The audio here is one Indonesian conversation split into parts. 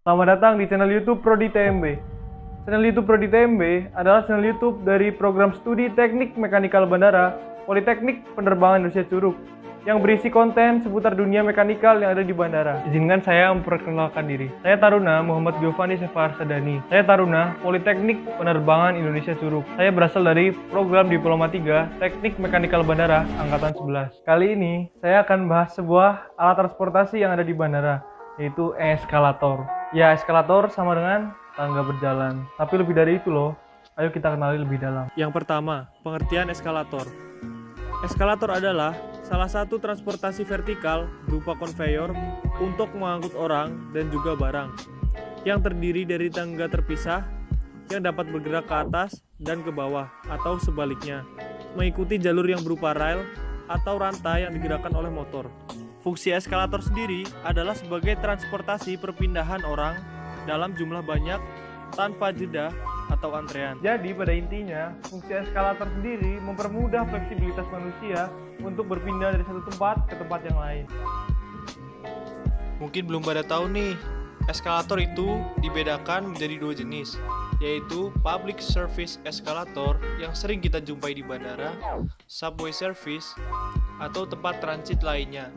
Selamat datang di channel YouTube Prodi TMB. Channel YouTube Prodi TMB adalah channel YouTube dari program studi Teknik Mekanikal Bandara Politeknik Penerbangan Indonesia Curug yang berisi konten seputar dunia mekanikal yang ada di bandara. Izinkan saya memperkenalkan diri. Saya Taruna Muhammad Giovanni Sefar Sadani. Saya Taruna Politeknik Penerbangan Indonesia Curug. Saya berasal dari program Diploma 3 Teknik Mekanikal Bandara Angkatan 11. Kali ini saya akan bahas sebuah alat transportasi yang ada di bandara, yaitu eskalator. Ya, eskalator sama dengan tangga berjalan. Tapi lebih dari itu loh. Ayo kita kenali lebih dalam. Yang pertama, pengertian eskalator. Eskalator adalah salah satu transportasi vertikal berupa konveyor untuk mengangkut orang dan juga barang, yang terdiri dari tangga terpisah yang dapat bergerak ke atas dan ke bawah atau sebaliknya, mengikuti jalur yang berupa rel atau rantai yang digerakkan oleh motor. Fungsi eskalator sendiri adalah sebagai transportasi perpindahan orang dalam jumlah banyak tanpa jeda atau antrean. Jadi pada intinya, fungsi eskalator sendiri mempermudah fleksibilitas manusia untuk berpindah dari satu tempat ke tempat yang lain. Mungkin belum pada tahu nih, eskalator itu dibedakan menjadi dua jenis, yaitu public service escalator yang sering kita jumpai di bandara, subway service, atau tempat transit lainnya,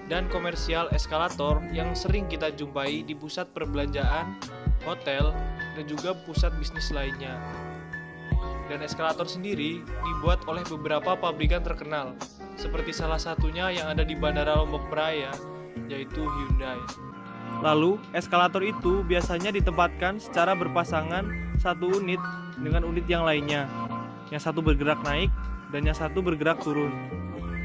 dan komersial eskalator yang sering kita jumpai di pusat perbelanjaan, hotel, dan juga pusat bisnis lainnya. Dan eskalator sendiri dibuat oleh beberapa pabrikan terkenal, seperti salah satunya yang ada di Bandara Lombok Praya, yaitu Hyundai. Lalu, eskalator itu biasanya ditempatkan secara berpasangan satu unit dengan unit yang lainnya. Yang satu bergerak naik dan yang satu bergerak turun.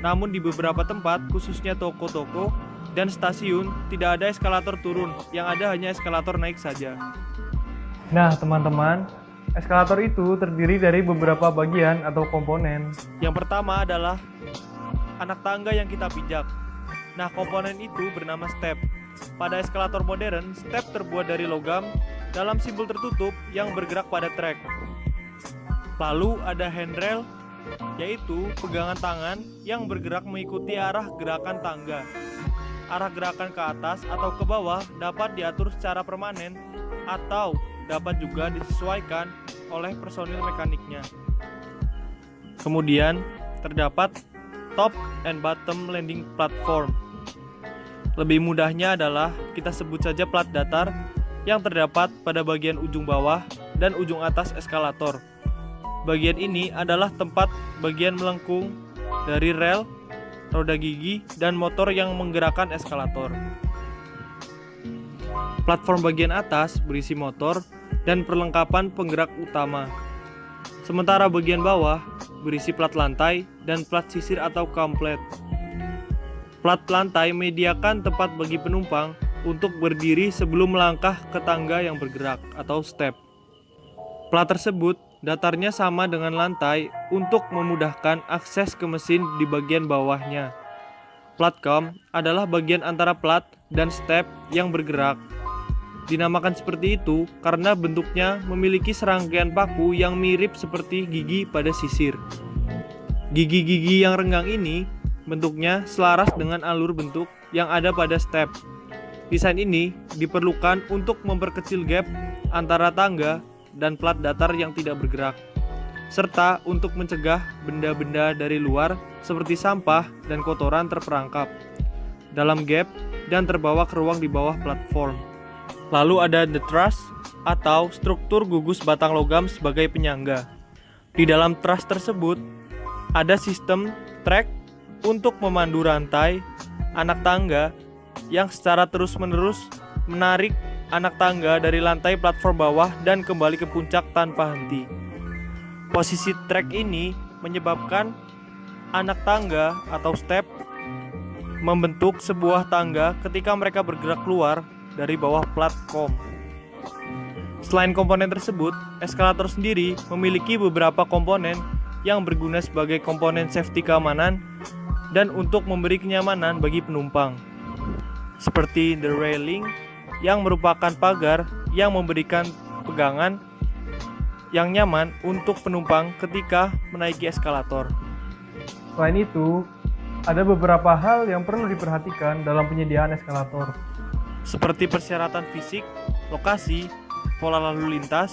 Namun di beberapa tempat, khususnya toko-toko dan stasiun, tidak ada eskalator turun, yang ada hanya eskalator naik saja. Nah teman-teman, eskalator itu terdiri dari beberapa bagian atau komponen. Yang pertama adalah anak tangga yang kita pijak. Nah, komponen itu bernama step. Pada eskalator modern, step terbuat dari logam dalam simbol tertutup yang bergerak pada trek. Lalu ada handrail, yaitu pegangan tangan yang bergerak mengikuti arah gerakan tangga. Arah gerakan ke atas atau ke bawah dapat diatur secara permanen atau dapat juga disesuaikan oleh personil mekaniknya. Kemudian terdapat top and bottom landing platform. Lebih mudahnya adalah kita sebut saja plat datar yang terdapat pada bagian ujung bawah dan ujung atas eskalator. Bagian ini adalah tempat bagian melengkung dari rel, roda gigi, dan motor yang menggerakkan eskalator. Platform bagian atas berisi motor dan perlengkapan penggerak utama. Sementara bagian bawah berisi plat lantai dan plat sisir atau kamplet. Plat lantai menyediakan tempat bagi penumpang untuk berdiri sebelum melangkah ke tangga yang bergerak atau step. Plat tersebut datarnya sama dengan lantai untuk memudahkan akses ke mesin di bagian bawahnya. Platcom adalah bagian antara plat dan step yang bergerak. Dinamakan seperti itu karena bentuknya memiliki serangkaian paku yang mirip seperti gigi pada sisir. Gigi-gigi yang renggang ini bentuknya selaras dengan alur bentuk yang ada pada step. Desain ini diperlukan untuk memperkecil gap antara tangga dan plat datar yang tidak bergerak, serta untuk mencegah benda-benda dari luar seperti sampah dan kotoran terperangkap dalam gap dan terbawa ke ruang di bawah platform. Lalu ada the truss atau struktur gugus batang logam sebagai penyangga. Di dalam truss tersebut ada sistem track untuk memandu rantai anak tangga yang secara terus-menerus menarik anak tangga dari lantai platform bawah dan kembali ke puncak tanpa henti. Posisi trek ini menyebabkan anak tangga atau step membentuk sebuah tangga ketika mereka bergerak keluar dari bawah platform. Selain komponen tersebut, eskalator sendiri memiliki beberapa komponen yang berguna sebagai komponen safety keamanan dan untuk memberi kenyamanan bagi penumpang. Seperti the railing yang merupakan pagar yang memberikan pegangan yang nyaman untuk penumpang ketika menaiki eskalator. Selain itu, ada beberapa hal yang perlu diperhatikan dalam penyediaan eskalator. Seperti persyaratan fisik lokasi, pola lalu lintas,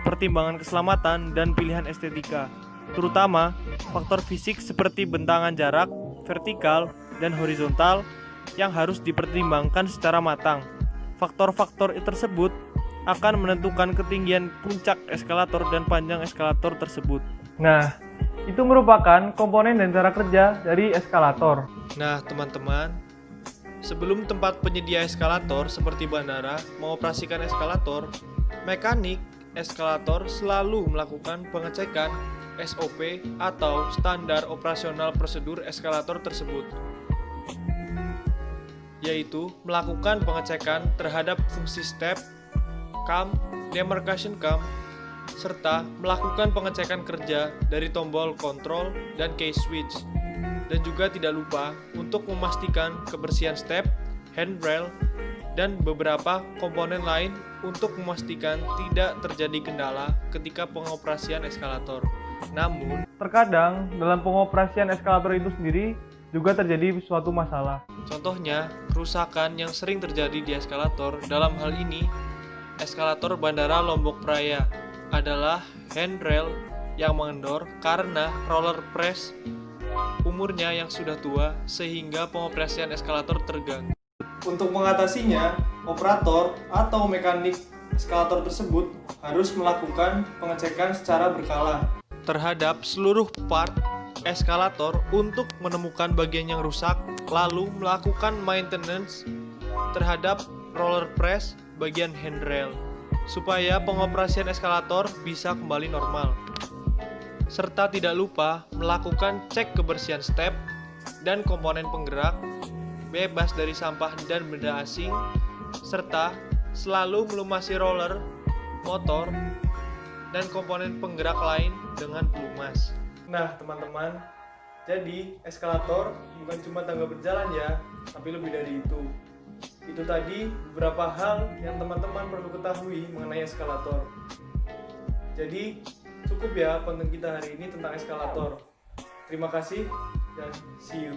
pertimbangan keselamatan, dan pilihan estetika, terutama faktor fisik seperti bentangan jarak, vertikal, dan horizontal yang harus dipertimbangkan secara matang. Faktor-faktor tersebut akan menentukan ketinggian puncak eskalator dan panjang eskalator tersebut. Nah, itu merupakan komponen dan cara kerja dari eskalator. Nah, teman-teman, sebelum tempat penyedia eskalator seperti bandara mengoperasikan eskalator, mekanik eskalator selalu melakukan pengecekan SOP atau standar operasional prosedur eskalator tersebut, yaitu melakukan pengecekan terhadap fungsi step, cam, demarcation cam, serta melakukan pengecekan kerja dari tombol kontrol dan key switch. Dan juga tidak lupa untuk memastikan kebersihan step, handrail, dan beberapa komponen lain untuk memastikan tidak terjadi kendala ketika pengoperasian eskalator. Namun, terkadang dalam pengoperasian eskalator itu sendiri juga terjadi suatu masalah. Contohnya, kerusakan yang sering terjadi di eskalator dalam hal ini, eskalator Bandara Lombok Praya adalah handrail yang mengendor karena roller press umurnya yang sudah tua sehingga pengoperasian eskalator terganggu. Untuk mengatasinya, operator atau mekanik eskalator tersebut harus melakukan pengecekan secara berkala terhadap seluruh part eskalator untuk menemukan bagian yang rusak, lalu melakukan maintenance terhadap roller press bagian handrail supaya pengoperasian eskalator bisa kembali normal. Serta tidak lupa melakukan cek kebersihan step dan komponen penggerak, bebas dari sampah dan benda asing, serta selalu melumasi roller, motor, dan komponen penggerak lain dengan pelumas. Nah, teman-teman, jadi eskalator bukan cuma tangga berjalan ya, tapi lebih dari itu. Itu tadi beberapa hal yang teman-teman perlu ketahui mengenai eskalator. Jadi, cukup ya konten kita hari ini tentang eskalator. Terima kasih dan see you.